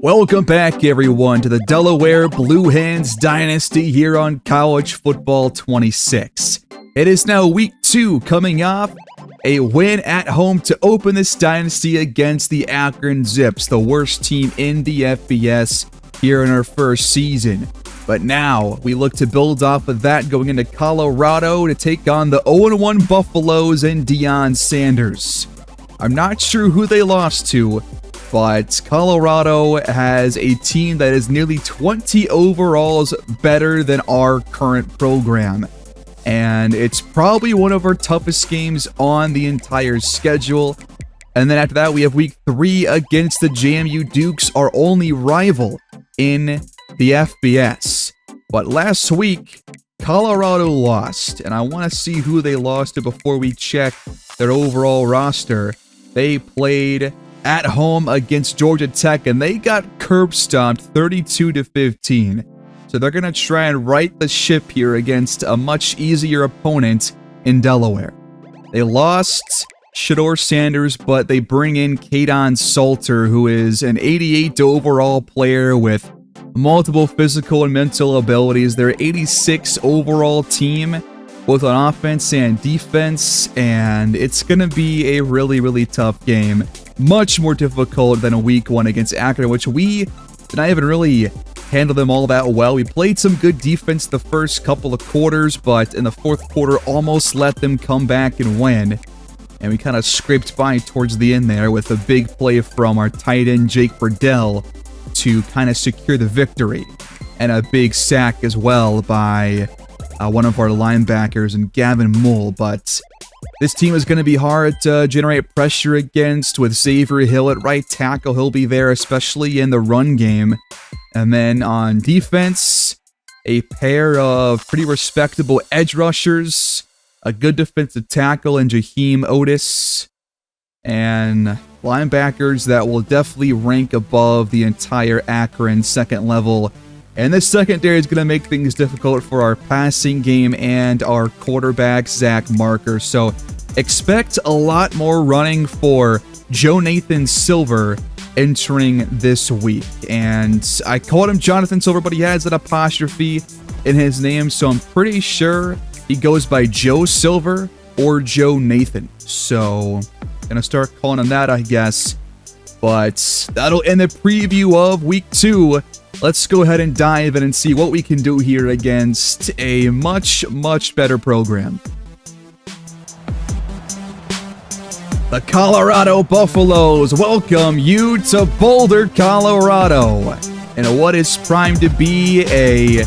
Welcome back, everyone, to the Delaware Blue Hens Dynasty here on College Football 26. It is now week 2 coming off a win at home to open this dynasty against the Akron Zips, the worst team in the FBS here in our first season. But now we look to build off of that going into Colorado to take on the 0-1 Buffaloes and Deion Sanders. I'm not sure who they lost to, but Colorado has a team that is nearly 20 overalls better than our current program. And it's probably one of our toughest games on the entire schedule. And then after that, we have week 3 against the JMU Dukes, our only rival in the FBS. But last week, Colorado lost, and I want to see who they lost to before we check their overall roster. They played at home against Georgia Tech, and they got curb stomped 32-15. So they're going to try and right the ship here against a much easier opponent in Delaware. They lost Shedeur Sanders, but they bring in Kaidon Salter, who is an 88 overall player with multiple physical and mental abilities. They're 86 overall team, both on offense and defense, and it's going to be a really, really tough game. Much more difficult than a week 1 against Akron, which we did not even really handle them all that well. We played some good defense the first couple of quarters, but in the fourth quarter almost let them come back and win. And we kind of scraped by towards the end there with a big play from our tight end Jake Burdell to kind of secure the victory. And a big sack as well by one of our linebackers and Gavin Mull. But this team is going to be hard to generate pressure against with Xavier Hill at right tackle. He'll be there, especially in the run game. And then on defense, a pair of pretty respectable edge rushers, a good defensive tackle in Jaheim Otis, and linebackers that will definitely rank above the entire Akron second level. And this secondary is going to make things difficult for our passing game and our quarterback, Zach Marker. So expect a lot more running for Joe Nathan Silver entering this week. And I called him Jonathan Silver, but he has an apostrophe in his name, so I'm pretty sure he goes by Joe Silver or Joe Nathan. So gonna start calling him that, I guess. But that'll end the preview of week 2. Let's go ahead and dive in and see what we can do here against a much, much better program. The Colorado Buffaloes welcome you to Boulder, Colorado, in what is primed to be a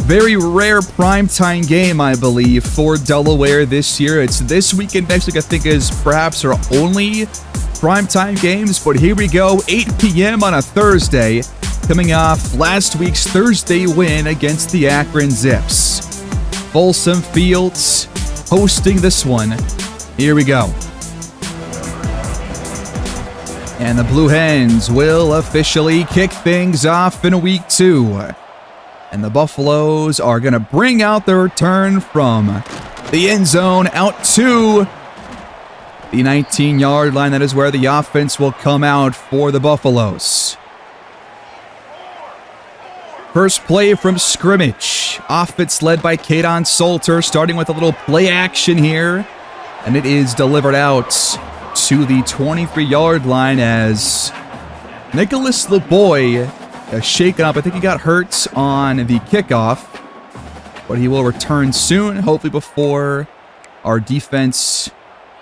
very rare primetime game, I believe, for Delaware this year. It's this weekend. Next week, I think, is perhaps our only primetime games, but here we go, 8 p.m. on a Thursday, coming off last week's Thursday win against the Akron Zips. Folsom Fields hosting this one. Here we go. And the Blue Hens will officially kick things off in week 2. And the Buffaloes are going to bring out their return from the end zone out to the 19-yard line. That is where the offense will come out for the Buffaloes. First play from scrimmage. Offense led by Kaidon Salter, starting with a little play action here. And it is delivered out to the 23-yard line as Nicholas LeBoy shaken up. I think he got hurt on the kickoff, but he will return soon, hopefully before our defense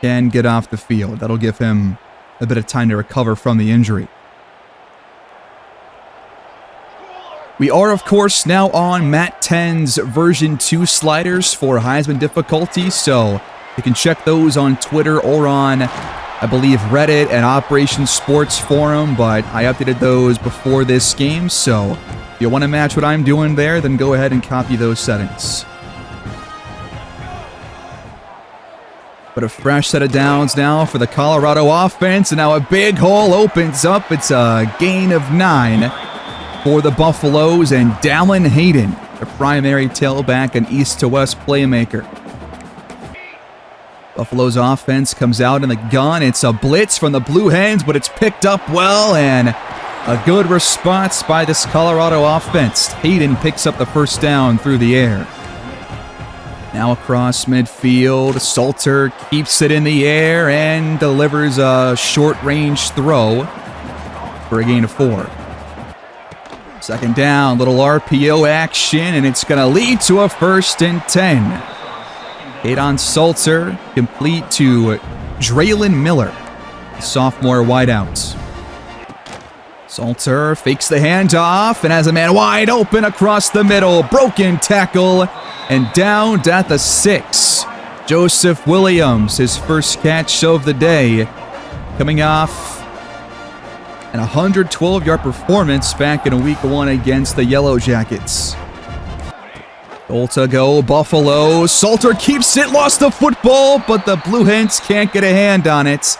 can get off the field. That'll give him a bit of time to recover from the injury. We are, of course, now on Matt 10's version 2 sliders for Heisman difficulty, so you can check those on Twitter or on, I believe, Reddit and Operation Sports Forum, but I updated those before this game, so if you want to match what I'm doing there, then go ahead and copy those settings. But a fresh set of downs now for the Colorado offense, and now a big hole opens up. It's a gain of 9 for the Buffaloes, and Dallin Hayden, the primary tailback and east-to-west playmaker. Buffalo's offense comes out in the gun. It's a blitz from the Blue Hens, but it's picked up well, and A good response by this Colorado offense. Hayden picks up the first down through the air. Now across midfield, Salter keeps it in the air and delivers a short-range throw for a gain of 4. Second down, little RPO action, and it's going to lead to a 1st and 10. Hit on Salter, complete to Draylen Miller, sophomore wideout. Salter fakes the handoff and has a man wide open across the middle. Broken tackle and down at the 6. Joseph Williams, his first catch of the day, coming off an 112-yard performance back in week 1 against the Yellow Jackets. Goal to go, Buffalo. Salter keeps it, lost the football, but the Blue Hens can't get a hand on it.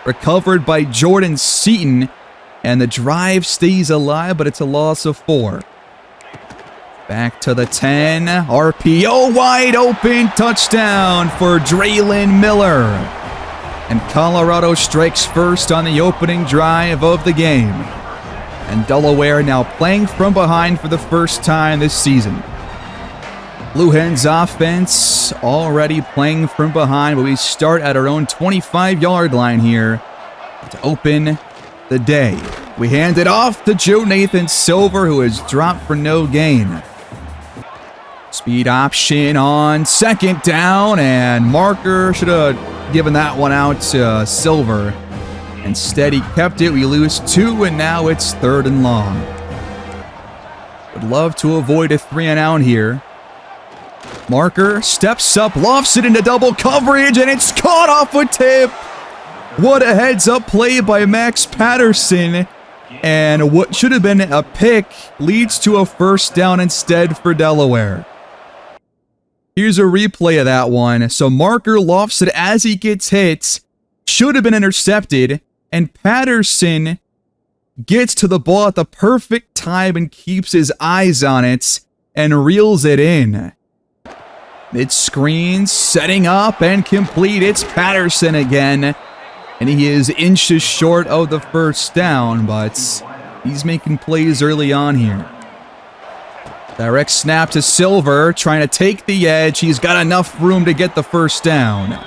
Recovered by Jordan Seaton. And the drive stays alive, but it's a loss of 4. Back to the 10. RPO wide open. Touchdown for Draylen Miller. And Colorado strikes first on the opening drive of the game. And Delaware now playing from behind for the first time this season. Blue Hens offense already playing from behind, but we start at our own 25-yard line here to open the day. We hand it off to Joe Nathan Silver, who is dropped for no gain. Speed option on second down, and Marker should have given that one out to Silver. Instead, he kept it. We lose 2, and now it's 3rd and long. Would love to avoid a 3-and-out here. Marker steps up, lofts it into double coverage, and it's caught off a tip. What a heads-up play by Max Patterson. And what should have been a pick leads to a 1st down instead for Delaware. Here's a replay of that one. So Marker lofts it as he gets hit. Should have been intercepted. And Patterson gets to the ball at the perfect time and keeps his eyes on it and reels it in. Mid-screen, setting up and complete. It's Patterson again. And he is inches short of the 1st down, but he's making plays early on here. Direct snap to Silver, trying to take the edge. He's got enough room to get the 1st down.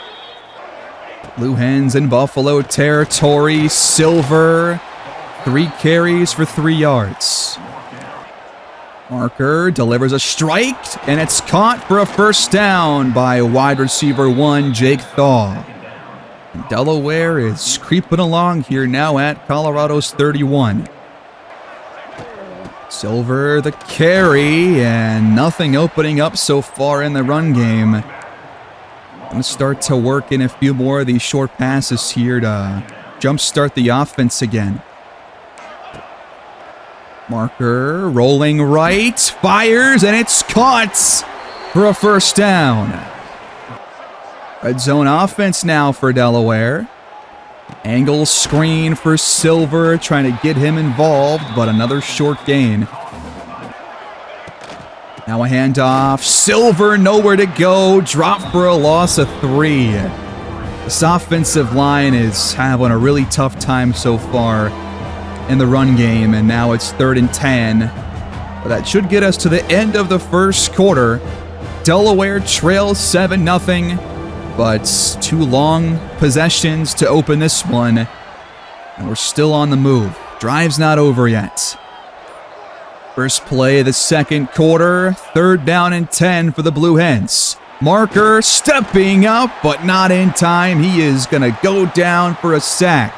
Blue Hens in Buffalo territory. Silver, 3 carries for 3 yards. Marker delivers a strike, and it's caught for a 1st down by wide receiver 1, Jake Thaw. Delaware is creeping along here now at Colorado's 31. Silver the carry, and nothing opening up so far in the run game. I'm going to start to work in a few more of these short passes here to jumpstart the offense again. Marker rolling right, fires, and it's caught for a 1st down. Red zone offense now for Delaware. Angle screen for Silver, trying to get him involved, but another short gain. Now a handoff. Silver nowhere to go. Drop for a loss of 3. This offensive line is having a really tough time so far in the run game, and now it's 3rd and 10. But that should get us to the end of the 1st quarter. Delaware trails 7-0. But 2 long possessions to open this one. And we're still on the move. Drive's not over yet. First play of the 2nd quarter. 3rd down and 10 for the Blue Hens. Marker stepping up, but not in time. He is going to go down for a sack.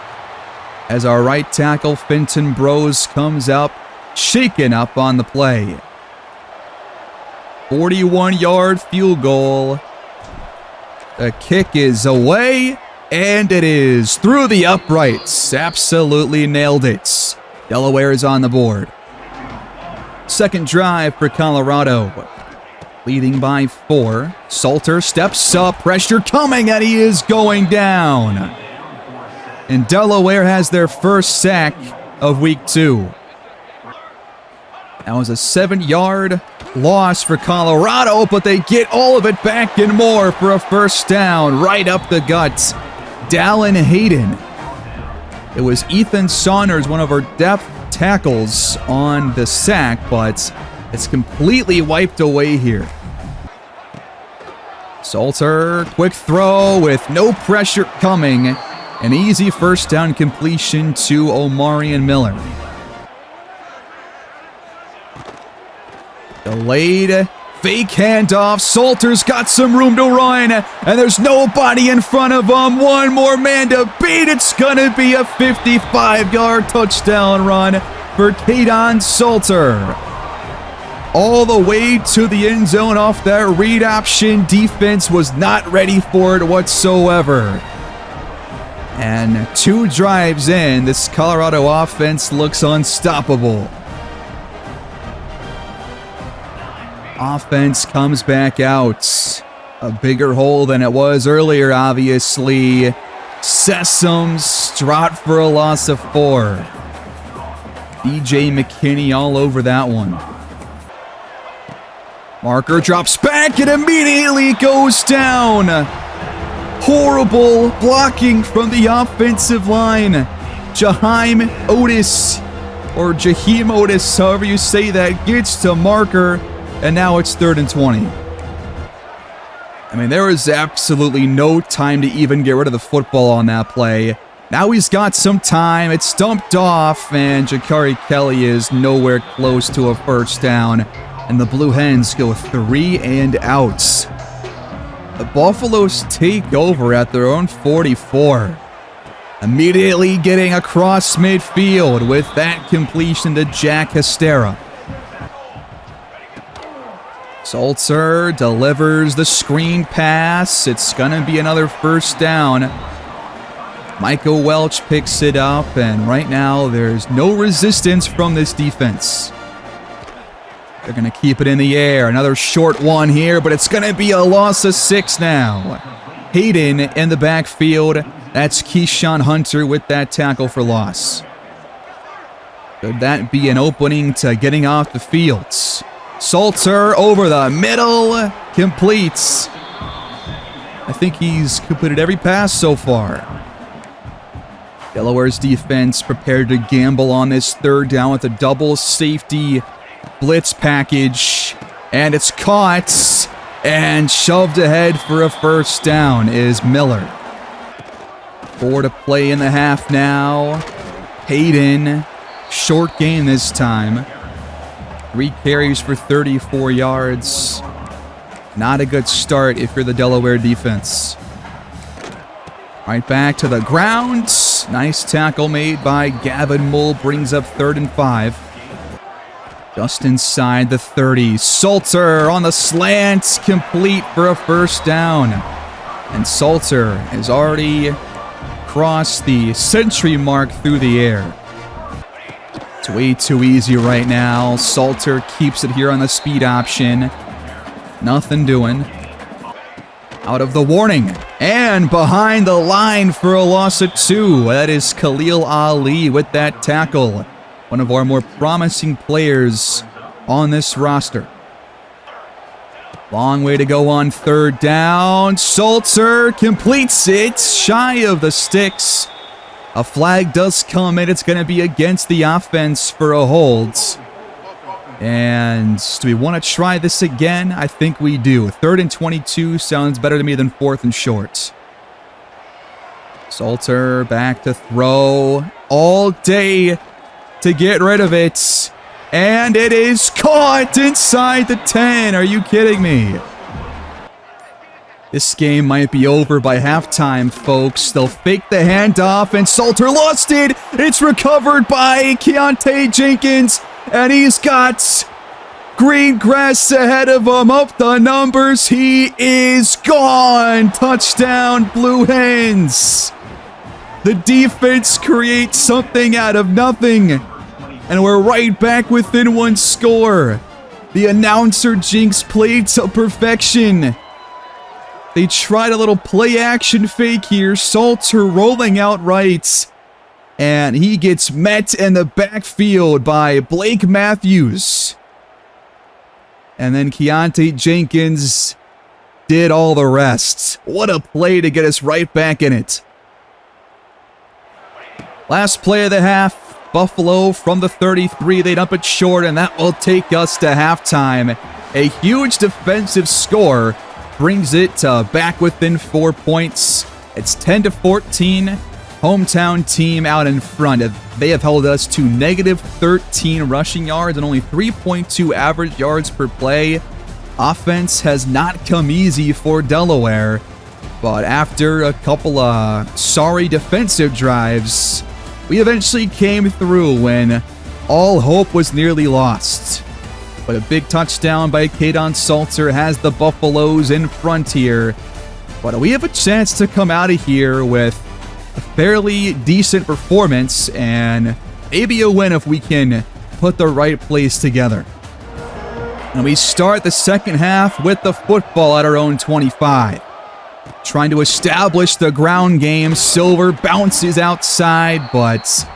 As our right tackle, Fenton Brose, comes up, shaken up on the play. 41-yard field goal. The kick is away, and it is through the uprights. Absolutely nailed it. Delaware is on the board. 2nd drive for Colorado. Leading by 4. Salter steps up, pressure coming, and he is going down. And Delaware has their 1st sack of week 2. That was a 7-yard loss for Colorado, but they get all of it back and more for a 1st down right up the gut. Dallin Hayden. It was Ethan Saunders, one of our depth tackles on the sack, but it's completely wiped away here. Salter, quick throw with no pressure coming. An easy first down completion to Omarion Miller. Delayed fake handoff. Salter's got some room to run, and there's nobody in front of him. One more man to beat. It's going to be a 55-yard touchdown run for Kaidon Salter. All the way to the end zone off that read option. Defense was not ready for it whatsoever. And 2 drives in, this Colorado offense looks unstoppable. Offense comes back out. A bigger hole than it was earlier, obviously. Sessom, Strott for a loss of 4. DJ McKinney all over that one. Marker drops back and immediately goes down. Horrible blocking from the offensive line. Jaheim Otis, or Jaheim Otis, however you say that, gets to Marker, and now it's 3rd and 20. I mean, there was absolutely no time to even get rid of the football on that play. Now he's got some time. It's dumped off, and Jakari Kelly is nowhere close to a first down. And the Blue Hens go 3 and out. The Buffaloes take over at their own 44. Immediately getting across midfield with that completion to Jack Hestera. Salter delivers the screen pass. It's going to be another first down. Michael Welch picks it up, and right now there's no resistance from this defense. They're going to keep it in the air. Another short one here, but it's going to be a loss of 6 now. Hayden in the backfield. That's Keyshawn Hunter with that tackle for loss. Could that be an opening to getting off the field? Salter over the middle. Completes. I think he's completed every pass so far. Delaware's defense prepared to gamble on this 3rd down with a double safety blitz package, and it's caught and shoved ahead for a first down is Miller. 4 to play in the half now. Hayden, short gain this time. 3 carries for 34 yards. Not a good start if you're the Delaware defense. Right back to the ground. Nice tackle made by Gavin Mull, brings up 3rd and 5. Just inside the 30. Salter on the slant, complete for a first down. And Salter has already crossed the century mark through the air. It's way too easy right now. Salter keeps it here on the speed option. Nothing doing. Out of the warning. And behind the line for a loss of 2. That is Khalil Ali with that tackle. One of our more promising players on this roster. Long way to go on 3rd down. Salter completes it shy of the sticks. A flag does come in. It's going to be against the offense for a hold. And do we want to try this again? I think we do. 3rd and 22 sounds better to me than 4th and short. Salter back to throw all day to get rid of it. And it is caught inside the 10. Are you kidding me? This game might be over by halftime, folks. They'll fake the handoff, and Salter lost it. It's recovered by Keontae Jenkins, and he's got green grass ahead of him. Up the numbers. He is gone. Touchdown, Blue Hens. The defense creates something out of nothing, and we're right back within 1 score. The announcer jinx played to perfection. They tried a little play-action fake here. Salter rolling out right. And he gets met in the backfield by Blake Matthews. And then Keontae Jenkins did all the rest. What a play to get us right back in it. Last play of the half. Buffalo from the 33, they dump it short, and that will take us to halftime. A huge defensive score brings it back within 4 points. It's 10-14. Hometown team out in front. They have held us to negative 13 rushing yards and only 3.2 average yards per play. Offense has not come easy for Delaware, but after a couple of sorry defensive drives, we eventually came through when all hope was nearly lost. But a big touchdown by Kadon Salter has the Buffaloes in front here. But we have a chance to come out of here with a fairly decent performance and maybe a win if we can put the right plays together. And we start the second half with the football at our own 25. Trying to establish the ground game. Silver bounces outside, but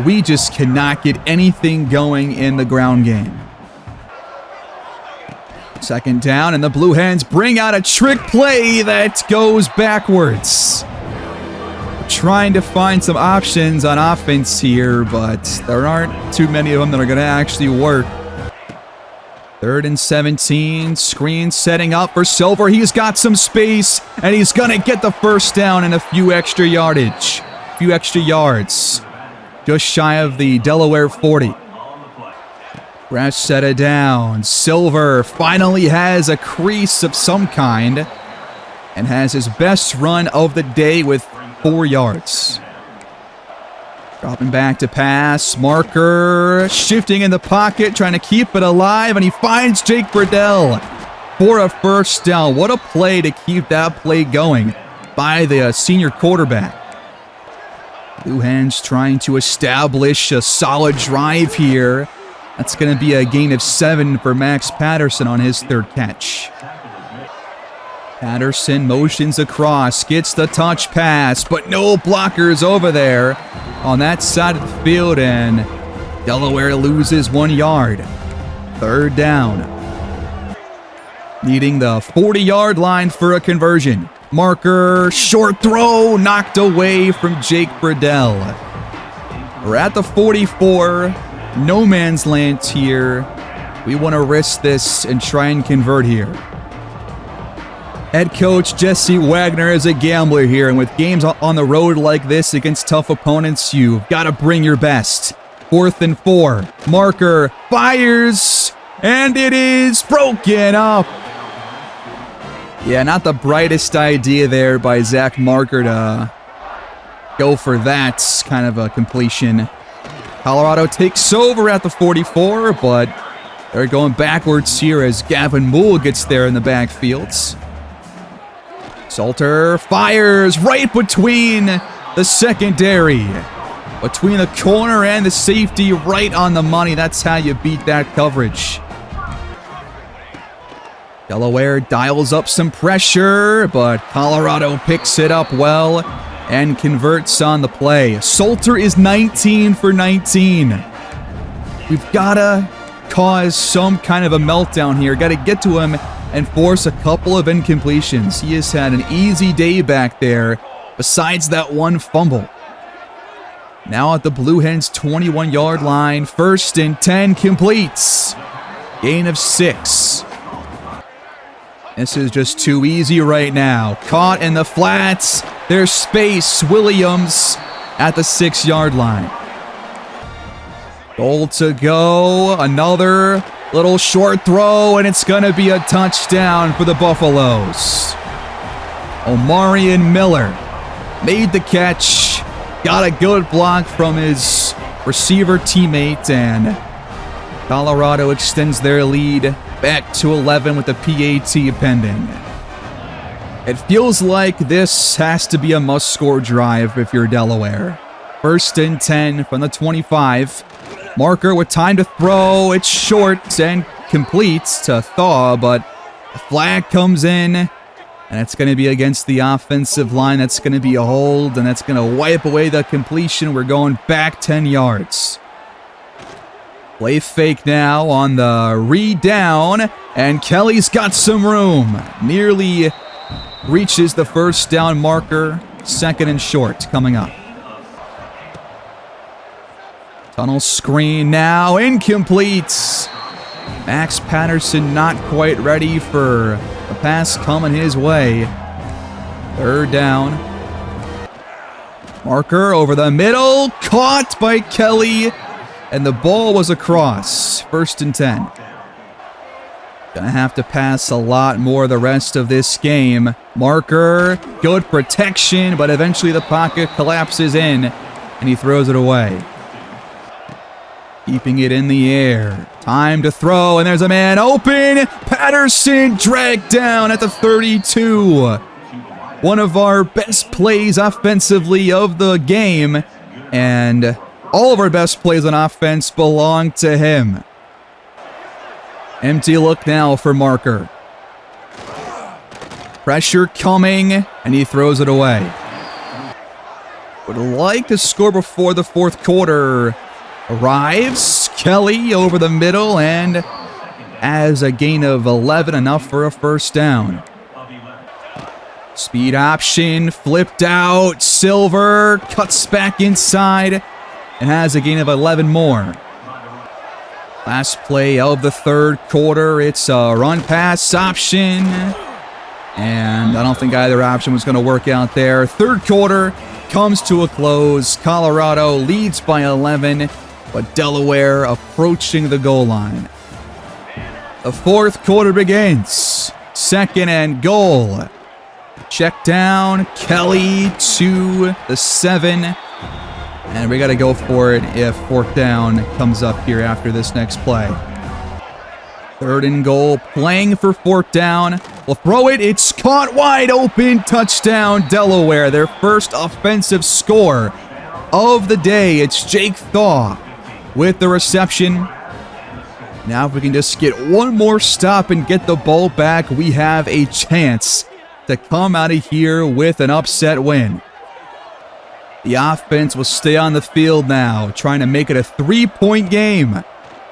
we just cannot get anything going in the ground game. Second down, and the Blue Hens bring out a trick play that goes backwards. Trying to find some options on offense here, but there aren't too many of them that are going to actually work. 3rd and 17, screen setting up for Silver. He's got some space, and he's going to get the first down and a few extra yards. Just shy of the Delaware 40. Crash set it down. Silver finally has a crease of some kind and has his best run of the day with 4 yards. Dropping back to pass. Marker shifting in the pocket, trying to keep it alive, and he finds Jake Burdell for a first down. What a play to keep that play going by the senior quarterback. Blue Hens trying to establish a solid drive here. That's going to be a gain of 7 for Max Patterson on his 3rd catch. Patterson motions across, gets the touch pass, but no blockers over there on that side of the field, and Delaware loses 1 yard. 3rd down. Needing the 40-yard line for a conversion. Marker, short throw, knocked away from Jake Burdell. We're at the 44. No man's land here. We want to risk this and try and convert here. Head coach Jesse Wagner is a gambler here, and with games on the road like this against tough opponents, you've got to bring your best. 4th and 4. Marker fires, and it is broken up. Yeah, not the brightest idea there by Zach Marker to go for that kind of a completion. Colorado takes over at the 44, but they're going backwards here as Gavin Moole gets there in the backfields. Salter fires right between the secondary. Between the corner and the safety, right on the money. That's how you beat that coverage. Delaware dials up some pressure, but Colorado picks it up well and converts on the play. Salter is 19 for 19. We've got to cause some kind of a meltdown here. Got to get to him and force a couple of incompletions. He has had an easy day back there, besides that one fumble. Now at the Blue Hens 21-yard line, 1st and 10 completes. Gain of 6. This is just too easy right now. Caught in the flats. There's space. Williams at the 6-yard line. Goal to go. Another little short throw, and it's going to be a touchdown for the Buffaloes. Omarion Miller made the catch. Got a good block from his receiver teammate, and Colorado extends their lead back to 11 with the PAT pending. It feels like this has to be a must-score drive if you're Delaware. 1st and 10 from the 25. Marker with time to throw. It's short and completes to Thaw, but the flag comes in, and it's going to be against the offensive line. That's going to be a hold, and that's going to wipe away the completion. We're going back 10 yards. Play fake now on the read down, and Kelly's got some room. Nearly reaches the first down marker. 2nd and short coming up. Tunnel screen now, incomplete. Max Patterson not quite ready for a pass coming his way. Third down. Marker over the middle, caught by Kelly, and the ball was across. 1st and 10. Gonna have to pass a lot more the rest of this game. Marker, good protection, but eventually the pocket collapses in, and he throws it away. Keeping it in the air. Time to throw, and there's a man open. Patterson dragged down at the 32. One of our best plays offensively of the game, and all of our best plays on offense belong to him. Empty look now for Marker. Pressure coming, and he throws it away. Would like to score before the 4th quarter arrives. Kelly over the middle and has a gain of 11, enough for a 1st down. Speed option, flipped out. Silver cuts back inside and has a gain of 11 more. Last play of the 3rd quarter. It's a run pass option. And I don't think either option was going to work out there. 3rd quarter comes to a close. Colorado leads by 11, but Delaware approaching the goal line. The 4th quarter begins. 2nd and goal. Check down. Kelly to the 7. And we got to go for it if 4th down comes up here after this next play. 3rd and goal, playing for 4th down. We'll throw it. It's caught wide open. Touchdown, Delaware. Their first offensive score of the day. It's Jake Thaw with the reception. Now if we can just get one more stop and get the ball back, we have a chance to come out of here with an upset win. The offense will stay on the field now, trying to make it a 3-point game.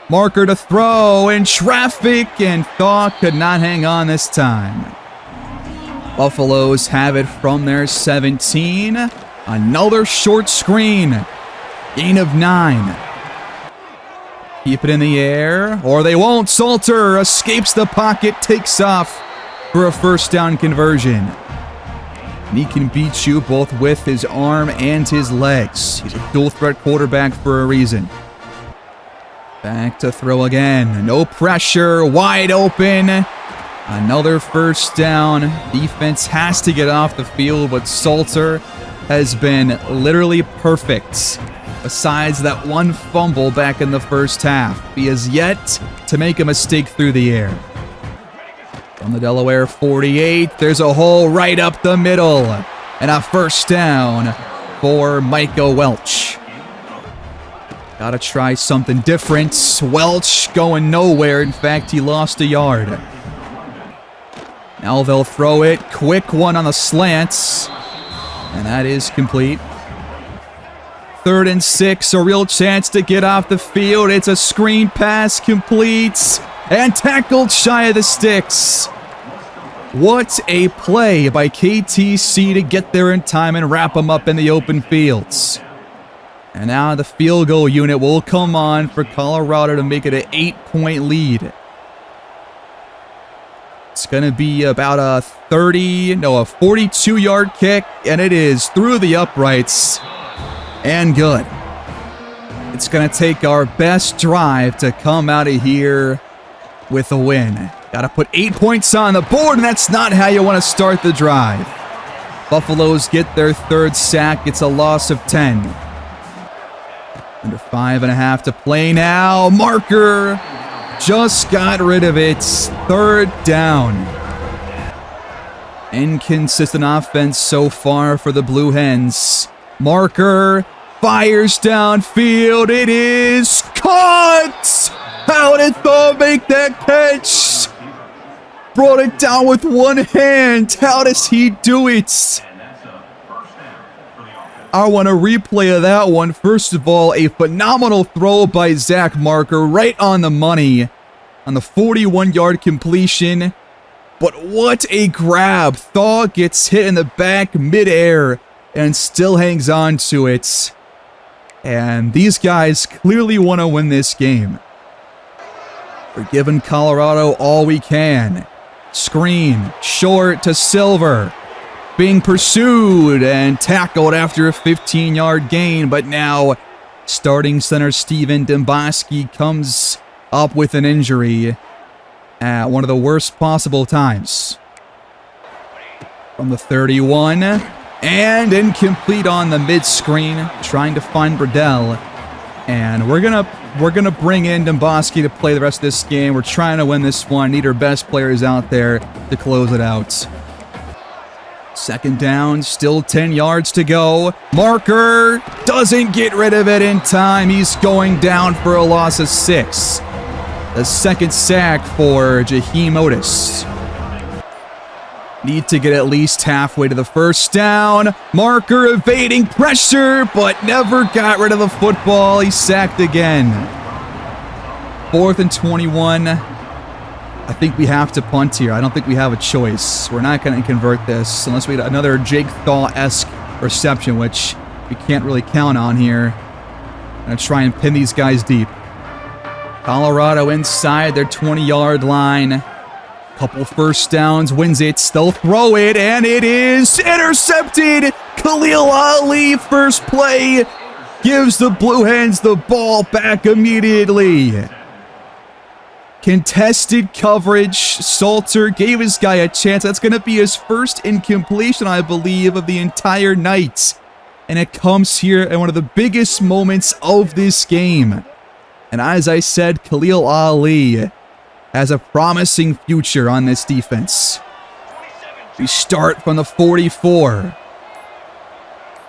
Marker to throw in traffic, and Thaw could not hang on this time. Buffaloes have it from their 17. Another short screen. Gain of 9. Keep it in the air, or they won't. Salter escapes the pocket, takes off for a 1st down conversion. And he can beat you both with his arm and his legs. He's a dual threat quarterback for a reason. Back to throw again. No pressure. Wide open. Another 1st down. Defense has to get off the field, but Salter has been literally perfect. Besides that one fumble back in the 1st half, he has yet to make a mistake through the air. From the Delaware 48, there's a hole right up the middle. And a 1st down for Micah Welch. Gotta try something different. Welch going nowhere. In fact, he lost a yard. Now they'll throw it. Quick one on the slants. And that is complete. 3rd and 6, a real chance to get off the field. It's a screen pass, completes, and tackled shy of the sticks. What a play by KTC to get there in time and wrap them up in the open fields. And now the field goal unit will come on for Colorado to make it an 8-point lead. It's going to be about a 42-yard kick, and it is through the uprights. And good. It's going to take our best drive to come out of here with a win. Got to put 8 points on the board, and that's not how you want to start the drive. Buffaloes get their 3rd sack. It's a loss of 10. Under 5.5 to play now. Marker just got rid of it. 3rd down. Inconsistent offense so far for the Blue Hens. Marker fires downfield. It is caught! How did Thaw make that catch? Brought it down with one hand. How does he do it? I want a replay of that one. First of all, a phenomenal throw by Zach Marker right on the money on the 41-yard completion. But what a grab. Thaw gets hit in the back midair and still hangs on to it. And these guys clearly want to win this game. We're giving Colorado all we can. Screen, short to Silver. Being pursued and tackled after a 15-yard gain, but now starting center Steven Demboski comes up with an injury at one of the worst possible times. From the 31, and incomplete on the mid-screen, trying to find Burdell. And we're gonna bring in Demboski to play the rest of this game. We're trying to win this one. Need our best players out there to close it out. Second down, still 10 yards to go. Marker doesn't get rid of it in time. He's going down for a loss of 6. The second sack for Jaheim Otis. Need to get at least halfway to the first down. Marker evading pressure, but never got rid of the football. He's sacked again. 4th and 21. I think we have to punt here. I don't think we have a choice. We're not going to convert this unless we get another Jake Thaw-esque reception, which we can't really count on here. I'm going to try and pin these guys deep. Colorado inside their 20-yard line. Couple first downs, wins it. They'll throw it, and it is intercepted. Khalil Ali, first play, gives the Blue Hens the ball back immediately. Contested coverage. Salter gave his guy a chance. That's going to be his first incompletion, I believe, of the entire night. And it comes here at one of the biggest moments of this game. And as I said, Khalil Ali has a promising future on this defense. We start from the 44.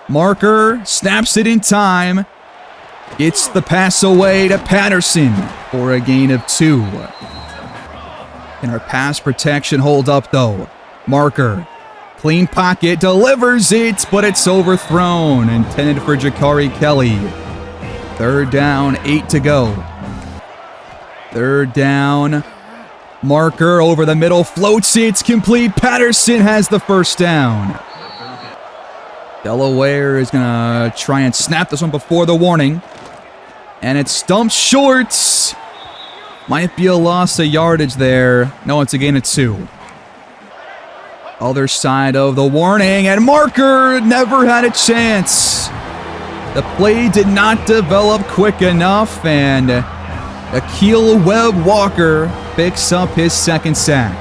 Marker snaps it in time. Gets the pass away to Patterson for a gain of 2. Can our pass protection hold up, though? Marker, clean pocket, delivers it, but it's overthrown. Intended for Jakari Kelly. 3rd down, 8 to go. 3rd down. Marker over the middle, floats it, complete. Patterson has the first down. Delaware is going to try and snap this one before the warning. And it's stumped short. Might be a loss of yardage there. No, it's a gain of 2. Other side of the warning, and Marker never had a chance. The play did not develop quick enough, and Akeel Webb-Walker picks up his second sack.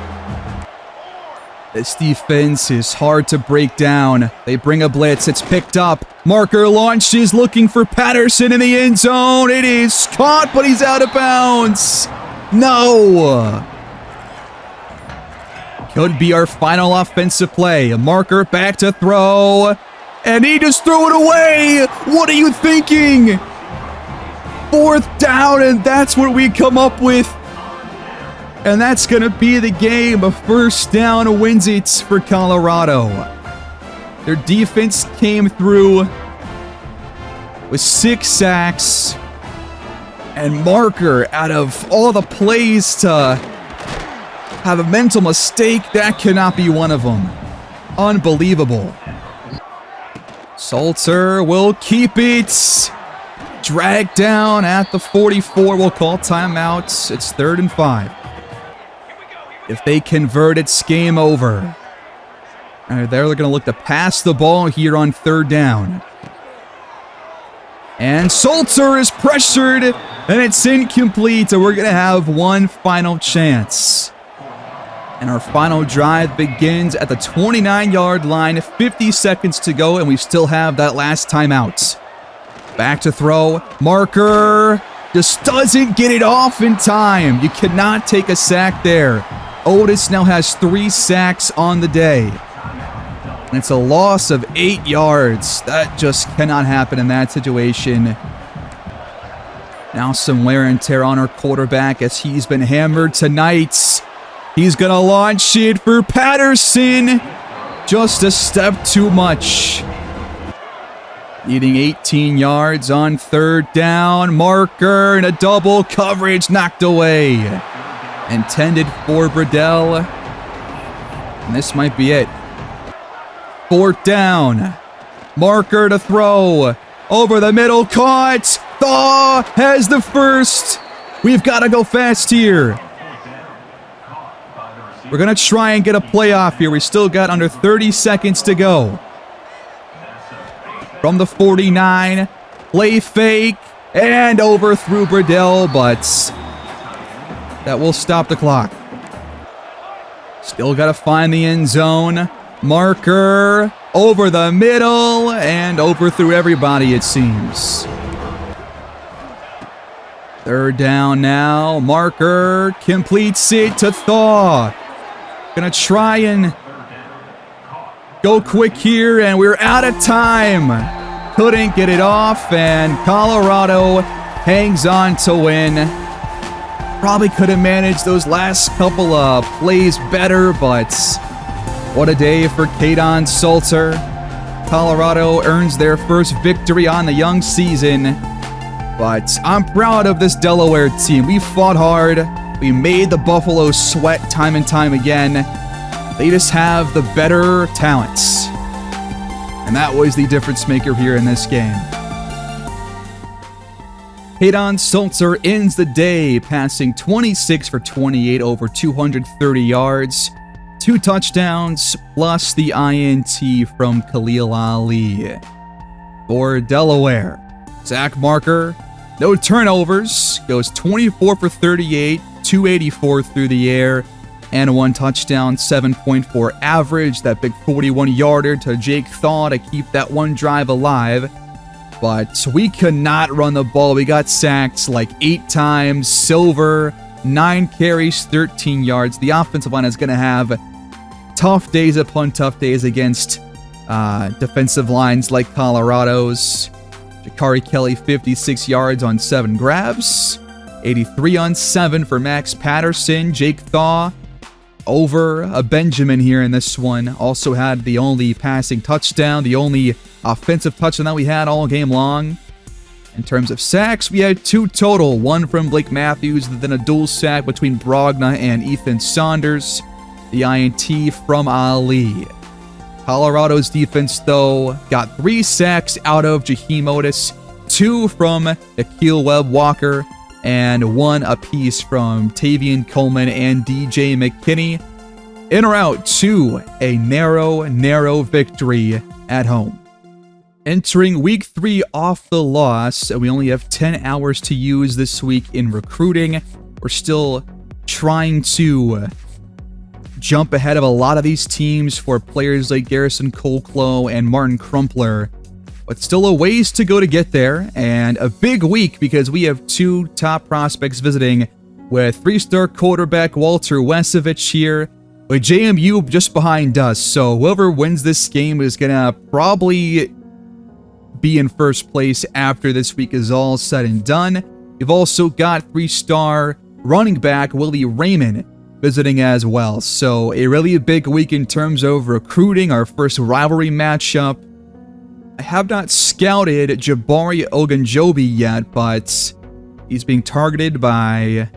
This defense is hard to break down. They bring a blitz. It's picked up. Marker launches, looking for Patterson in the end zone. It is caught, but he's out of bounds. No. Could be our final offensive play. Marker back to throw. And he just threw it away. What are you thinking? 4th down, and that's what we come up with. And that's going to be the game. A first down wins it for Colorado. Their defense came through with 6 sacks. And Marker, out of all the plays to have a mental mistake, that cannot be one of them. Unbelievable. Salter will keep it. Dragged down at the 44. We'll call timeout. It's 3rd and 5. If they convert, it's game over. They're going to look to pass the ball here on 3rd down. And Salter is pressured, and it's incomplete, so we're going to have one final chance. And our final drive begins at the 29-yard line, 50 seconds to go, and we still have that last timeout. Back to throw. Marker just doesn't get it off in time. You cannot take a sack there. Otis now has 3 sacks on the day. And it's a loss of 8 yards. That just cannot happen in that situation. Now some wear and tear on our quarterback as he's been hammered tonight. He's going to launch it for Patterson. Just a step too much. Needing 18 yards on 3rd down. Marker and a double coverage knocked away. Intended for Burdell. And this might be it. 4th down. Marker to throw. Over the middle, caught. Thaw has the first. We've got to go fast here. We're going to try and get a playoff here. We still got under 30 seconds to go. From the 49, play fake, and overthrew Burdell, but that will stop the clock. Still got to find the end zone. Marker over the middle and overthrew everybody, it seems. Third down now. Marker completes it to Thaw. Gonna try and go quick here, and we're out of time. Couldn't get it off, and Colorado hangs on to win. Probably could have managed those last couple of plays better, but what a day for Kadon Salter. Colorado earns their first victory on the young season, but I'm proud of this Delaware team. We fought hard. We made the Buffaloes sweat time and time again. They just have the better talents. And that was the difference maker here in this game. Kadon Salter ends the day passing 26 for 28 over 230 yards. 2 touchdowns plus the INT from Khalil Ali. For Delaware, Zach Marker, no turnovers, goes 24 for 38, 284 through the air, and 1 touchdown, 7.4 average. That big 41-yarder to Jake Thaw to keep that one drive alive. But we could not run the ball. We got sacked like 8 times. Silver, 9 carries, 13 yards. The offensive line is going to have tough days upon tough days against defensive lines like Colorado's. Jakari Kelly, 56 yards on 7 grabs. 83 on 7 for Max Patterson. Jake Thaw over a Benjamin here in this one. Also had the only passing touchdown, the only offensive touchdown that we had all game long. In terms of sacks, we had 2 total. 1 from Blake Matthews, then a dual sack between Brogna and Ethan Saunders. The INT from Ali. Colorado's defense, though, got 3 sacks out of Jaheim Otis, 2 from Akil Webb-Walker, and 1 apiece from Tavian Coleman and DJ McKinney. In or out to a narrow victory at home. Entering week 3 off the loss, we only have 10 hours to use this week in recruiting. We're still trying to jump ahead of a lot of these teams for players like Garrison Colclough and Martin Crumpler. But still a ways to go to get there, and a big week because we have 2 top prospects visiting with 3-star quarterback Walter Wesovich here, with JMU just behind us. So whoever wins this game is going to probably be in first place after this week is all said and done. We've also got 3-star running back Willie Raymond visiting as well. So a really big week in terms of recruiting, our first rivalry matchup. I have not scouted Jabari Ogunjobi yet, but he's being targeted by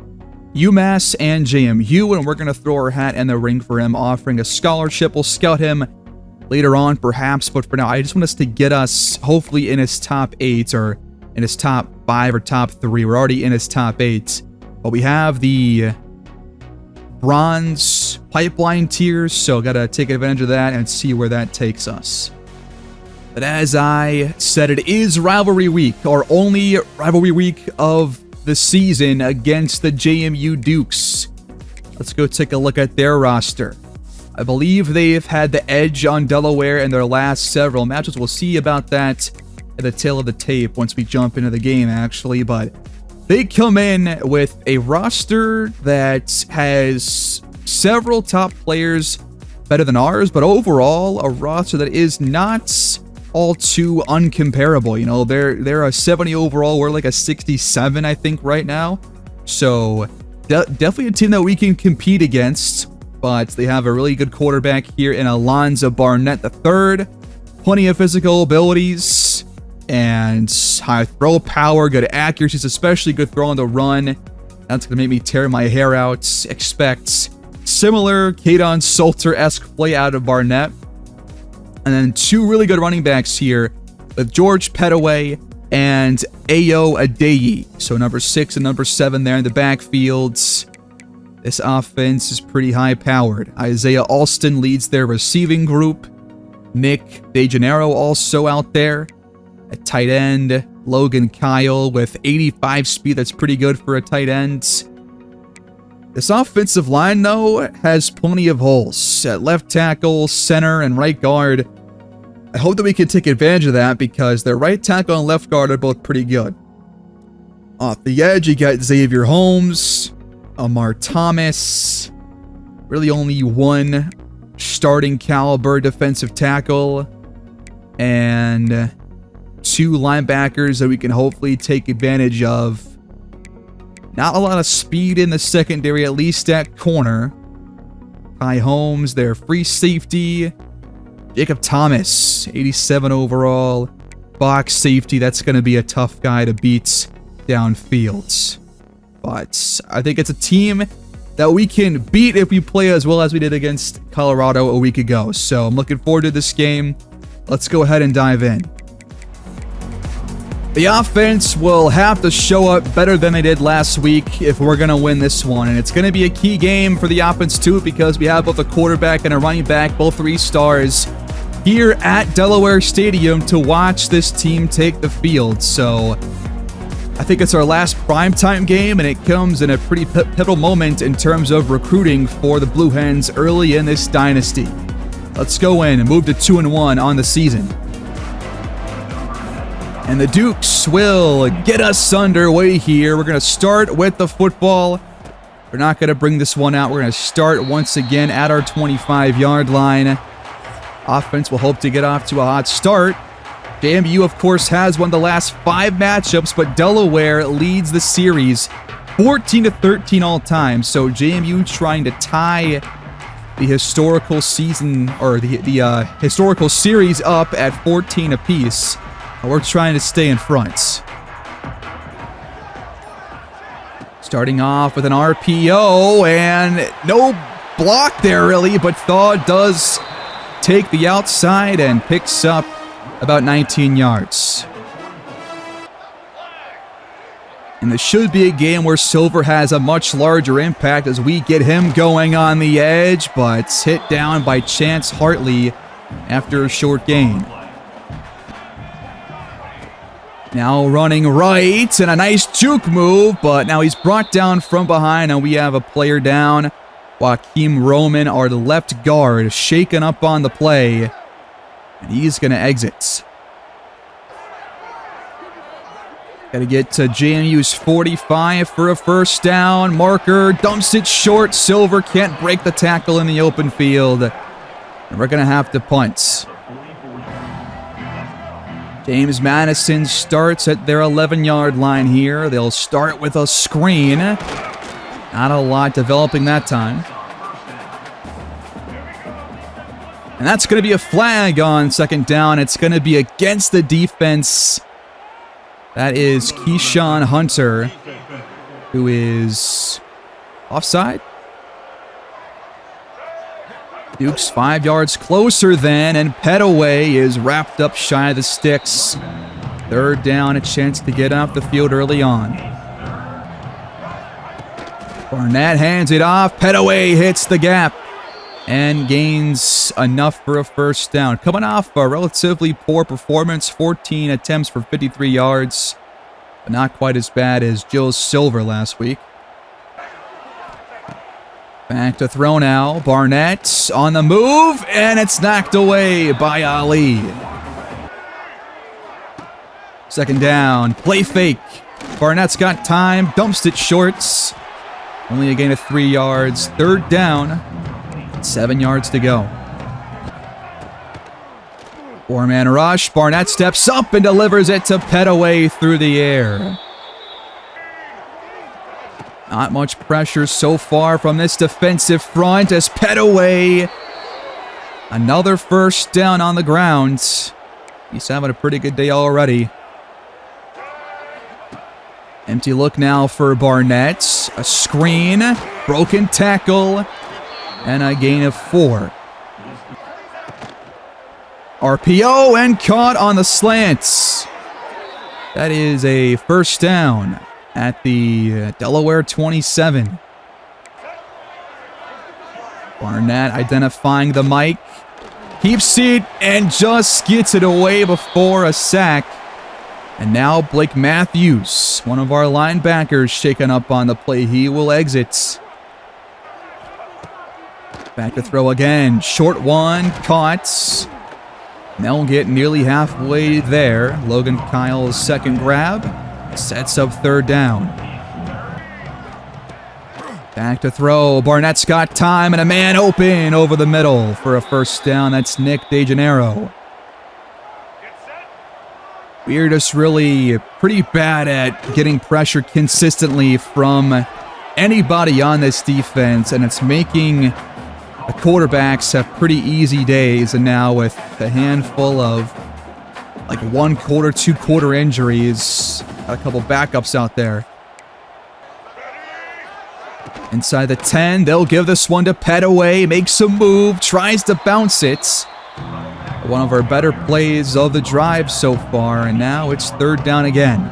UMass and JMU, and we're going to throw our hat in the ring for him, offering a scholarship. We'll scout him later on, perhaps, but for now, I just want us to get us, hopefully, in his top 8, or in his top 5 or top 3. We're already in his top 8, but we have the bronze pipeline tiers, so got to take advantage of that and see where that takes us. But as I said, it is rivalry week, our only rivalry week of the season against the JMU Dukes. Let's go take a look at their roster. I believe they've had the edge on Delaware in their last several matches. We'll see about that at the tail of the tape once we jump into the game, actually. But they come in with a roster that has several top players better than ours, but overall a roster that is not all too uncomparable. You know, they're a 70 overall. We're like a 67, I think, right now. So definitely a team that we can compete against. But they have a really good quarterback here in Alonzo Barnett III. Plenty of physical abilities and high throw power, good accuracy, especially good throw on the run. That's going to make me tear my hair out. Expect similar Kadon Salter-esque play out of Barnett. And then 2 really good running backs here with George Pettaway and Ayo Adeyi. So number 6 and number 7 there in the backfields. This offense is pretty high-powered. Isaiah Alston leads their receiving group. Nick DeGennaro also out there. At tight end, Logan Kyle with 85 speed. That's pretty good for a tight end. This offensive line, though, has plenty of holes. At left tackle, center, and right guard. I hope that we can take advantage of that because their right tackle and left guard are both pretty good. Off the edge, you got Xavier Holmes, Amar Thomas. Really only one starting caliber defensive tackle. And 2 linebackers that we can hopefully take advantage of. Not a lot of speed in the secondary, at least at corner. Kai Holmes, their free safety. Jacob Thomas, 87 overall. Box safety, that's going to be a tough guy to beat downfield. But I think it's a team that we can beat if we play as well as we did against Colorado a week ago. So I'm looking forward to this game. Let's go ahead and dive in. The offense will have to show up better than they did last week if we're going to win this one. And it's going to be a key game for the offense too because we have both a quarterback and a running back, both 3 stars, here at Delaware Stadium to watch this team take the field. So I think it's our last primetime game, and it comes in a pretty pivotal moment in terms of recruiting for the Blue Hens early in this dynasty. Let's go in and move to 2-1 on the season. And the Dukes will get us underway here. We're going to start with the football. We're not going to bring this one out. We're going to start once again at our 25-yard line. Offense will hope to get off to a hot start. JMU, of course, has won the last 5 matchups, but Delaware leads the series 14-13 all time. So JMU trying to tie the historical season, or the historical series up at 14 apiece. We're trying to stay in front. Starting off with an RPO, and no block there really, but Thaw does take the outside and picks up about 19 yards. And this should be a game where Silver has a much larger impact as we get him going on the edge, but hit down by Chance Hartley after a short gain. Now running right, and a nice juke move, but now he's brought down from behind, and we have a player down. Joaquim Roman, our left guard, shaken up on the play, and he's going to exit. Got to get to JMU's 45 for a first down. Marker dumps it short. Silver can't break the tackle in the open field, and we're going to have to punt. James Madison starts at their 11-yard line here. They'll start with a screen. Not a lot developing that time. And that's going to be a flag on second down. It's going to be against the defense. That is Keyshawn Hunter, who is offside. Duke's 5 yards closer then, and Pettaway is wrapped up shy of the sticks. Third down, a chance to get off the field early on. Barnett hands it off. Pettaway hits the gap and gains enough for a first down. Coming off a relatively poor performance, 14 attempts for 53 yards, but not quite as bad as Joe Silver last week. Back to throw now. Barnett on the move, and it's knocked away by Ali. Second down. Play fake. Barnett's got time. Dumps it shorts. Only a gain of 3 yards. Third down. 7 yards to go. 4-man rush. Barnett steps up and delivers it to Pettaway through the air. Not much pressure so far from this defensive front as Pettaway, another first down on the ground. He's having a pretty good day already. Empty look now for Barnett. A screen, broken tackle, and a gain of 4. RPO and caught on the slants. That is a first down at the Delaware 27. Barnett identifying the mic. Keeps it and just gets it away before a sack. And now Blake Matthews, one of our linebackers, shaken up on the play. He will exit. Back to throw again. Short one, caught. They'll get nearly halfway there. Logan Kyle's second grab sets up third down. Back to throw. Barnett's got time and a man open over the middle for a first down. That's Nick DeGennaro. We're just really pretty bad at getting pressure consistently from anybody on this defense, and it's making the quarterbacks have pretty easy days. And now with a handful of like 1/4, 2/4 injuries, got a couple backups out there. Inside the 10, they'll give this one to Petaway, makes a move, tries to bounce it. One of our better plays of the drive so far, and now it's third down again.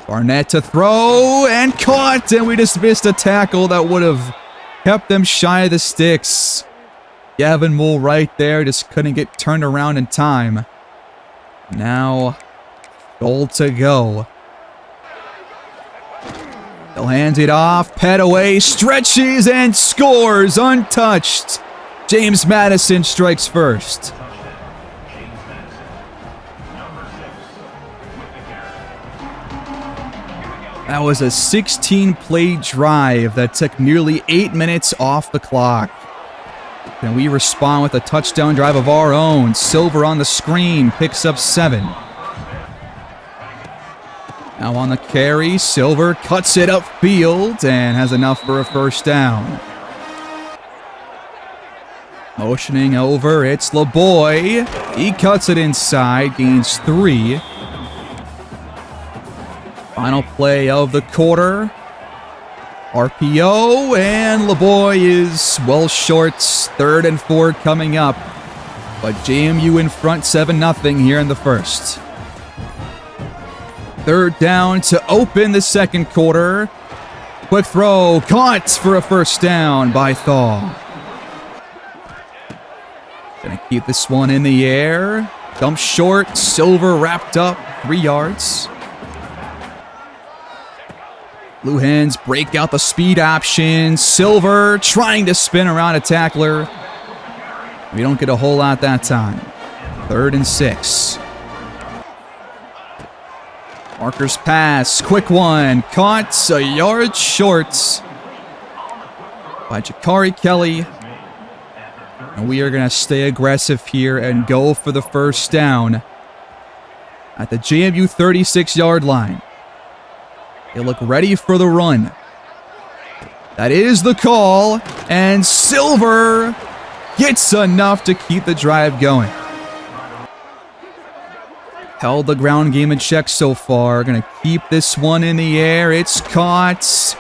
Barnett to throw, and caught, and we just missed a tackle that would have kept them shy of the sticks. Gavin Moore right there, just couldn't get turned around in time. Now, goal to go. They'll hand it off. Petaway stretches and scores untouched. James Madison strikes first. That was a 16-play drive that took nearly 8 minutes off the clock. Can we respond with a touchdown drive of our own? Silver on the screen, picks up 7. Now on the carry, Silver cuts it upfield and has enough for a first down. Motioning over, it's LeBoy. He cuts it inside, gains 3. Final play of the quarter. RPO, and LeBoy is well short. 3rd and 4 coming up. But JMU in front 7-0 here in the first. Third down to open the second quarter. Quick throw, caught for a first down by Thaw. Gonna keep this one in the air. Dump short, Silver wrapped up, 3 yards. Blue Hens break out the speed option. Silver trying to spin around a tackler. We don't get a whole lot that time. 3rd and 6. Marker's pass, quick one, caught a yard short by Jakari Kelly. And we are going to stay aggressive here and go for the first down at the JMU 36-yard line. They look ready for the run. That is the call, and Silver gets enough to keep the drive going. Held the ground game in check so far. Going to keep this one in the air. It's caught.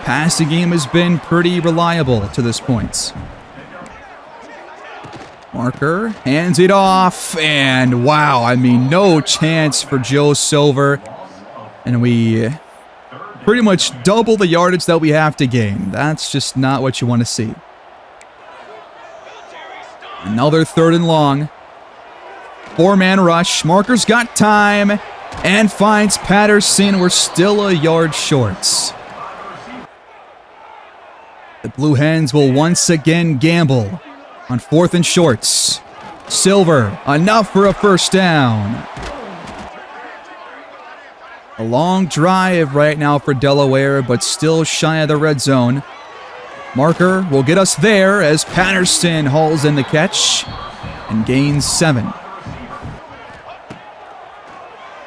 Passing game has been pretty reliable to this point. Marker hands it off, and wow, I mean, no chance for Joe Silver. And we pretty much double the yardage that we have to gain. That's just not what you want to see. Another 3rd and long. 4-man rush. Marker's got time and finds Patterson. We're still a yard short. The Blue Hens will once again gamble on 4th and shorts. Silver, enough for a first down. A long drive right now for Delaware, but still shy of the red zone. Marker will get us there as Patterson hauls in the catch and gains 7.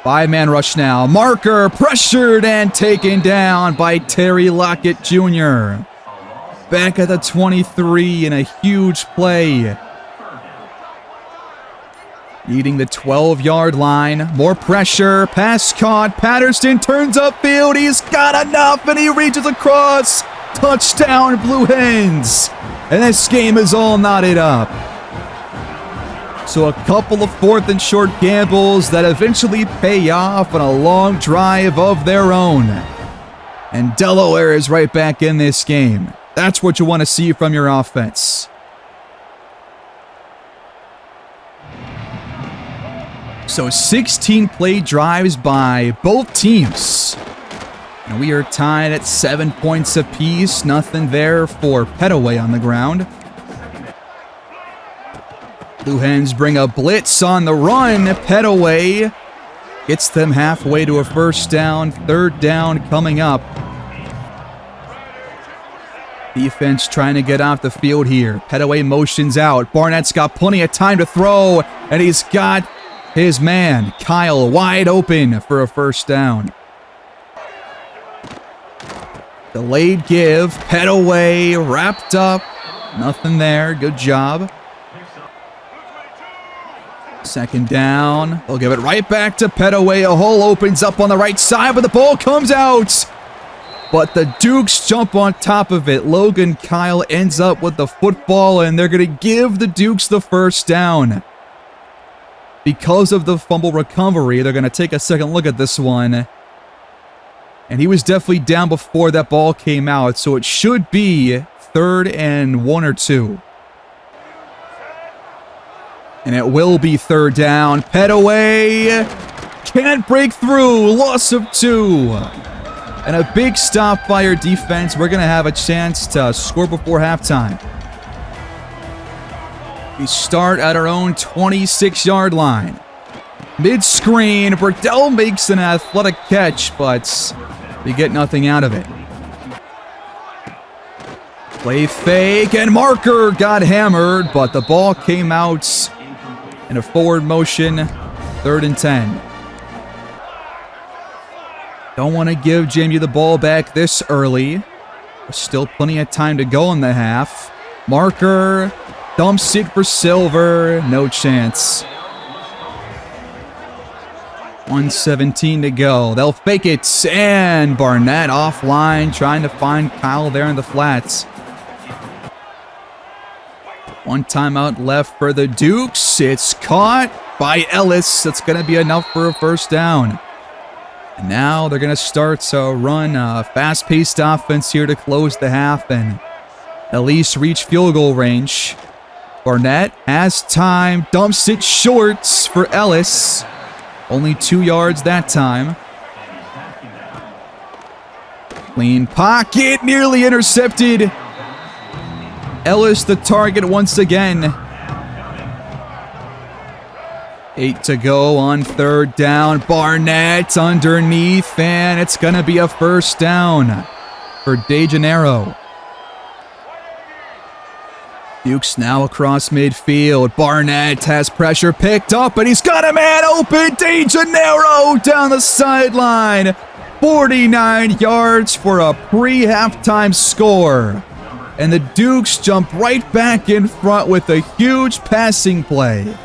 5-man rush now. Marker pressured and taken down by Terry Lockett Jr. Back at the 23 in a huge play. Needing the 12-yard line. More pressure. Pass caught. Patterson turns upfield. He's got enough and he reaches across. Touchdown, Blue Hens. And this game is all knotted up. So a couple of 4th and short gambles that eventually pay off on a long drive of their own. And Delaware is right back in this game. That's what you want to see from your offense. So 16 play drives by both teams. And we are tied at 7 points apiece. Nothing there for Petaway on the ground. Blue Hens bring a blitz on the run. Petaway gets them halfway to a first down. 3rd down coming up. Defense trying to get off the field here. Petaway motions out. Barnett's got plenty of time to throw, and he's got his man, Kyle, wide open for a first down. Delayed give. Petaway wrapped up. Nothing there. Good job. 2nd down. They'll give it right back to Petaway. A hole opens up on the right side, but the ball comes out. But the Dukes jump on top of it. Logan Kyle ends up with the football, and they're going to give the Dukes the first down. Because of the fumble recovery, they're going to take a second look at this one. And he was definitely down before that ball came out, so it should be 3rd and 1 or 2. And it will be 3rd down. Petaway can't break through. Loss of 2. And a big stop by our defense. We're going to have a chance to score before halftime. We start at our own 26-yard line. Mid-screen, Burdell makes an athletic catch, but we get nothing out of it. Play fake, and Marker got hammered, but the ball came out in a forward motion. 3rd and 10. Don't want to give JMU the ball back this early. There's still plenty of time to go in the half. Marker dumps it for Silver. No chance. 1:17 to go. They'll fake it. And Barnett offline, trying to find Kyle there in the flats. 1 timeout left for the Dukes. It's caught by Ellis. That's going to be enough for a first down. And now they're going to start to run a fast-paced offense here to close the half and at least reach field goal range. Barnett has time, dumps it short for Ellis. Only 2 yards that time. Clean pocket, nearly intercepted. Ellis the target once again. 8 to go on 3rd down. Barnett underneath, and it's going to be a first down for DeGennaro. Dukes now across midfield. Barnett has pressure picked up, and he's got a man open. DeGennaro down the sideline. 49 yards for a pre-halftime score. And the Dukes jump right back in front with a huge passing play.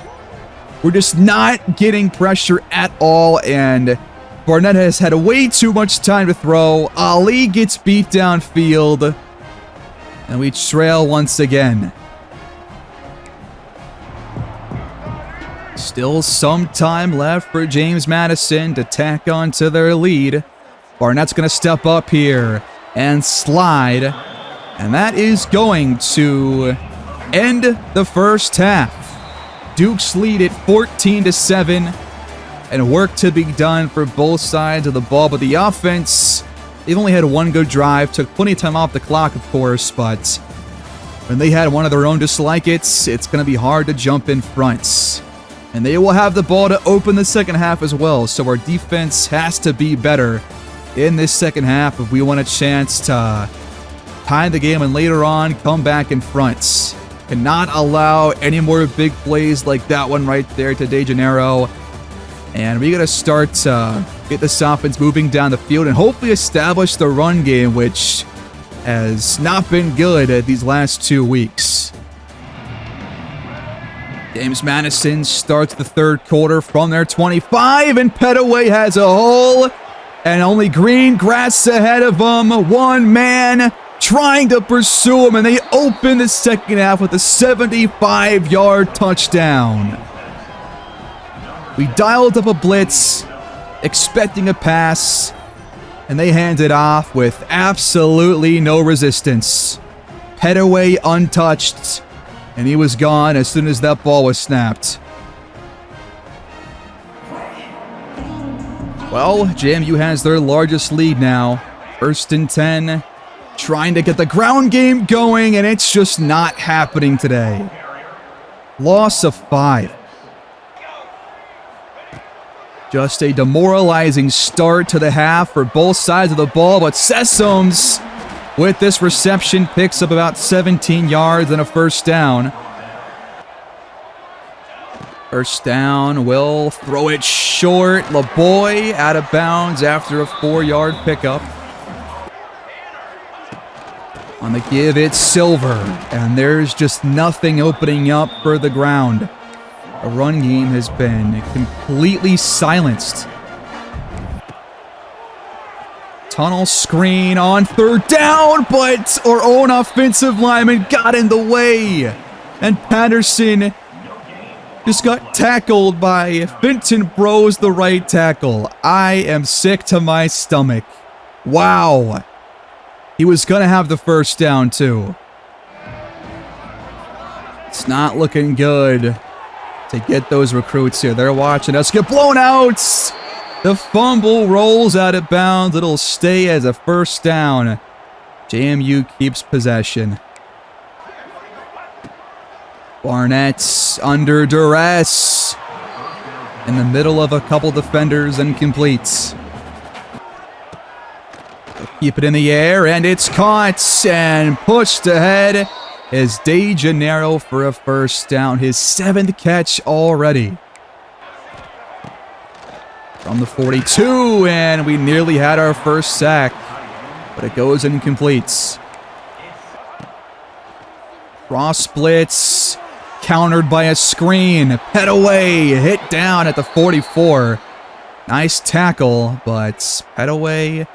We're just not getting pressure at all, and Barnett has had way too much time to throw. Ali gets beat downfield, and we trail once again. Still some time left for James Madison to tack on to their lead. Barnett's going to step up here and slide, and that is going to end the first half. Dukes lead at 14-7, and work to be done for both sides of the ball. But the offense, they've only had 1 good drive, took plenty of time off the clock, of course, but when they had one of their own just like it's going to be hard to jump in front. And they will have the ball to open the second half as well, so our defense has to be better in this second half if we want a chance to tie the game and later on come back in front. Cannot allow any more big plays like that one right there to DeGennaro. And we got to start to get this offense moving down the field and hopefully establish the run game, which has not been good at these last 2 weeks. James Madison starts the 3rd quarter from their 25, and Petaway has a hole, and only green grass ahead of him. One man trying to pursue him, and they open the second half with a 75-yard touchdown. We dialed up a blitz, expecting a pass, and they hand it off with absolutely no resistance. Head away untouched, and he was gone as soon as that ball was snapped. Well, JMU has their largest lead now. 1st and 10, trying to get the ground game going, and it's just not happening today. Loss of 5. Just a demoralizing start to the half for both sides of the ball, but Sessoms, with this reception, picks up about 17 yards and a first down. First down, will throw it short. LeBoy out of bounds after a 4-yard pickup. On the give, it's Silver, and there's just nothing opening up for the ground. The run game has been completely silenced. Tunnel screen on 3rd down, but our own offensive lineman got in the way. And Patterson just got tackled by Fenton Bros, the right tackle. I am sick to my stomach. Wow. He was going to have the first down, too. It's not looking good to get those recruits here. They're watching us get blown out. The fumble rolls out of bounds. It'll stay as a first down. JMU keeps possession. Barnett's under duress. In the middle of a couple defenders and completes. Keep it in the air, and it's caught and pushed ahead is De Janeiro for a first down. His 7th catch already. From the 42, and we nearly had our first sack, but it goes and completes. Cross blitz, countered by a screen. Petaway hit down at the 44. Nice tackle, but Petaway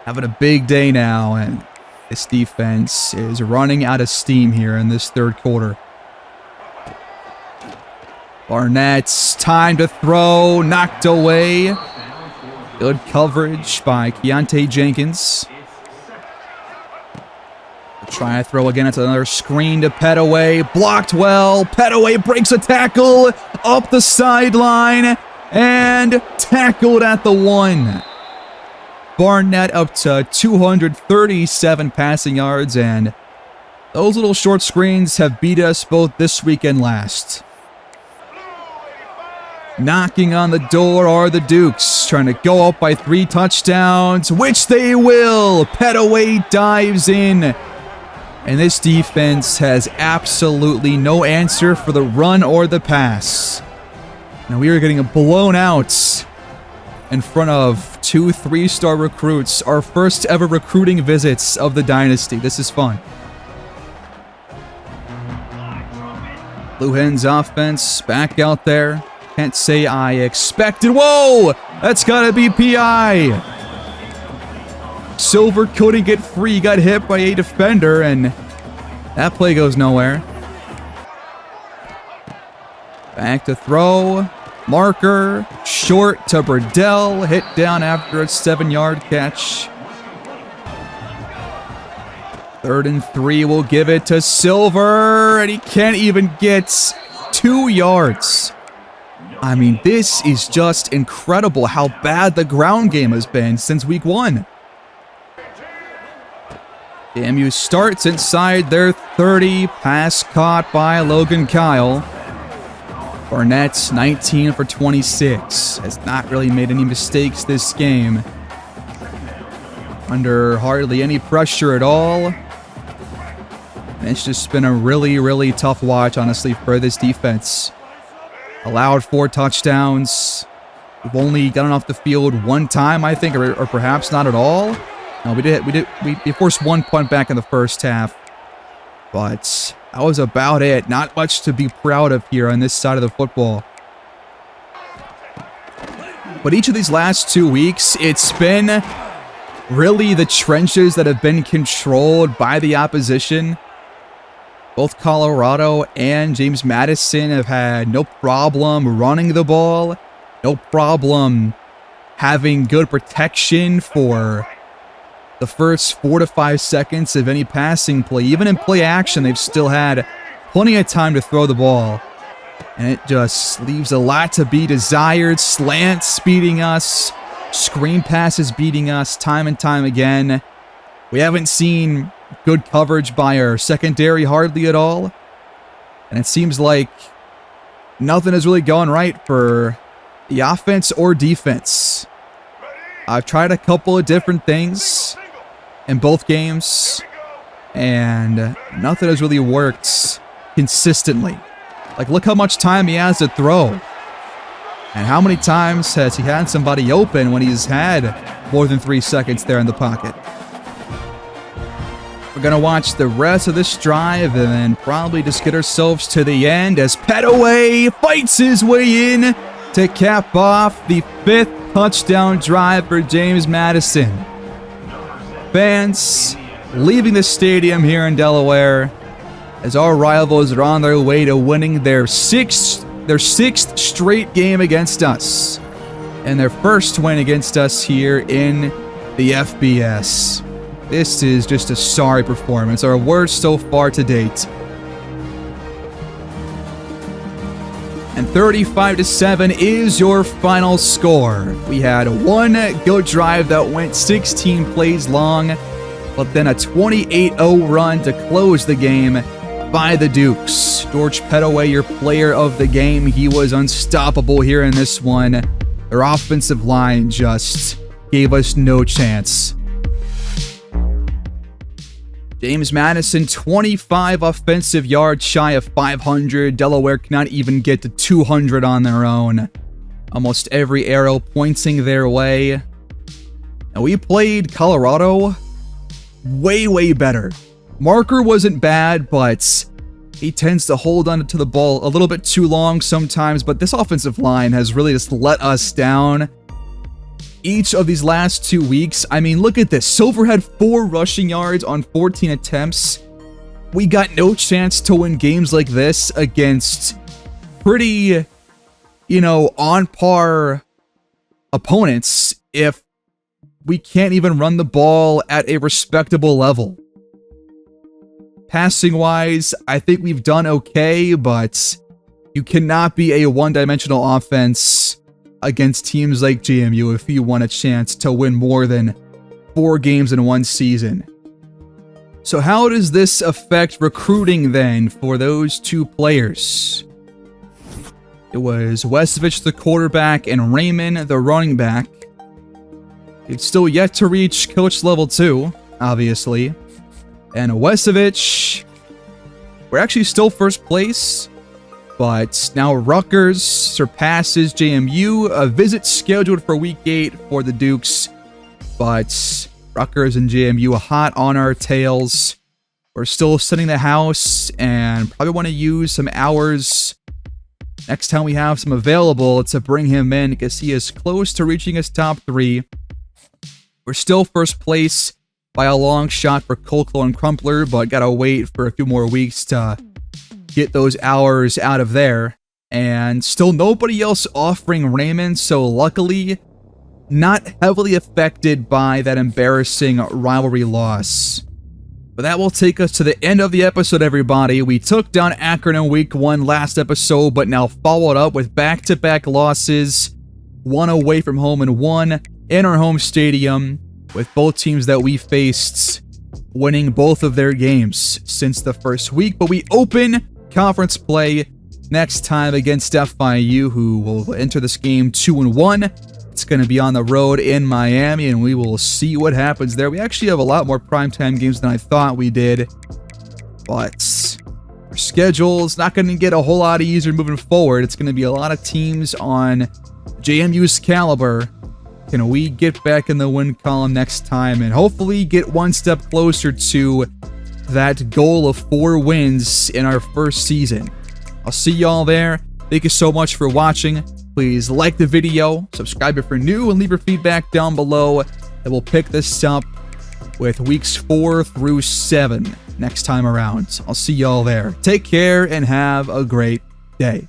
having a big day now, and this defense is running out of steam here in this 3rd quarter. Barnett's time to throw, knocked away. Good coverage by Keontae Jenkins. Try to throw again. It's another screen to Petaway. Blocked well. Petaway breaks a tackle up the sideline and tackled at the 1. Barnett up to 237 passing yards, and those little short screens have beat us both this week and last. Knocking on the door are the Dukes, trying to go up by 3 touchdowns, which they will. Petaway dives in, and this defense has absolutely no answer for the run or the pass. Now we are getting blown out in front of 2 3-star recruits, our first ever recruiting visits of the Dynasty. This is fun. Blue Hens offense back out there. Can't say I expected. Whoa! That's gotta be PI. Silver couldn't get free, got hit by a defender, and that play goes nowhere. Back to throw. Marker, short to Burdell, hit down after a 7-yard catch. 3rd and 3, will give it to Silver, and he can't even get 2 yards. I mean, this is just incredible how bad the ground game has been since week 1. JMU starts inside their 30, pass caught by Logan Kyle. Barnett's 19 for 26. Has not really made any mistakes this game. Under hardly any pressure at all. And it's just been a really, really tough watch, honestly, for this defense. Allowed 4 touchdowns. We've only gotten off the field 1 time, I think, or perhaps not at all. No, we forced 1 punt back in the first half. But that was about it. Not much to be proud of here on this side of the football. But each of these last 2 weeks, it's been really the trenches that have been controlled by the opposition. Both Colorado and James Madison have had no problem running the ball, no problem having good protection for the first 4 to 5 seconds of any passing play. Even in play action, they've still had plenty of time to throw the ball. And it just leaves a lot to be desired. Slants beating us, screen passes beating us time and time again. We haven't seen good coverage by our secondary hardly at all. And it seems like nothing is really going right for the offense or defense. I've tried a couple of different things in both games, and nothing has really worked consistently. Like, look how much time he has to throw. And how many times has he had somebody open when he's had more than 3 seconds there in the pocket? We're going to watch the rest of this drive and then probably just get ourselves to the end as Pettaway fights his way in to cap off the 5th touchdown drive for James Madison. Fans leaving the stadium here in Delaware as our rivals are on their way to winning their sixth straight game against us and their first win against us here in the FBS. This is just a sorry performance, our worst so far to date. And 35-7 is your final score. We had one good drive that went 16 plays long, but then a 28-0 run to close the game by the Dukes. George Pettaway, your player of the game. He was unstoppable here in this one. Their offensive line just gave us no chance. James Madison, 25 offensive yards shy of 500. Delaware cannot even get to 200 on their own. Almost every arrow pointing their way. And we played Colorado way better. Marker wasn't bad, but he tends to hold on to the ball a little bit too long sometimes. But this offensive line has really just let us down each of these last 2 weeks. I mean, look at this. Silver had 4 rushing yards on 14 attempts. We got no chance to win games like this against pretty, on par opponents if we can't even run the ball at a respectable level. Passing-wise, I think we've done okay, but you cannot be a one-dimensional offense against teams like JMU if you want a chance to win more than 4 games in one season. So how does this affect recruiting then for those 2 players? It was Wesovich, the quarterback, and Raymond, the running back. It's still yet to reach coach level 2, obviously. And Wesovich, we're actually still first place. But now Rutgers surpasses JMU. A visit scheduled for week 8 for the Dukes. But Rutgers and JMU hot on our tails. We're still setting the house and probably want to use some hours next time we have some available to bring him in because he is close to reaching his top 3. We're still first place by a long shot for Colclo and Crumpler, but gotta wait for a few more weeks to get those hours out of there. And still nobody else offering Raymond, so luckily not heavily affected by that embarrassing rivalry loss. But that will take us to the end of the episode, everybody. We took down Akron in week 1 last episode, but now followed up with back-to-back losses, 1 away from home and 1 in our home stadium, with both teams that we faced winning both of their games since the first week. But we open conference play next time against FIU, who will enter this game 2-1. It's going to be on the road in Miami, and we will see what happens there. We actually have a lot more primetime games than I thought we did, but our schedule is not going to get a whole lot easier moving forward. It's going to be a lot of teams on JMU's caliber. Can we get back in the win column next time and hopefully get one step closer to that goal of 4 wins in our first season? I'll see y'all there. Thank you so much for watching. Please like the video, subscribe if you're new, and leave your feedback down below, and we'll pick this up with weeks 4 through 7 next time around. I'll see y'all there. Take care and have a great day.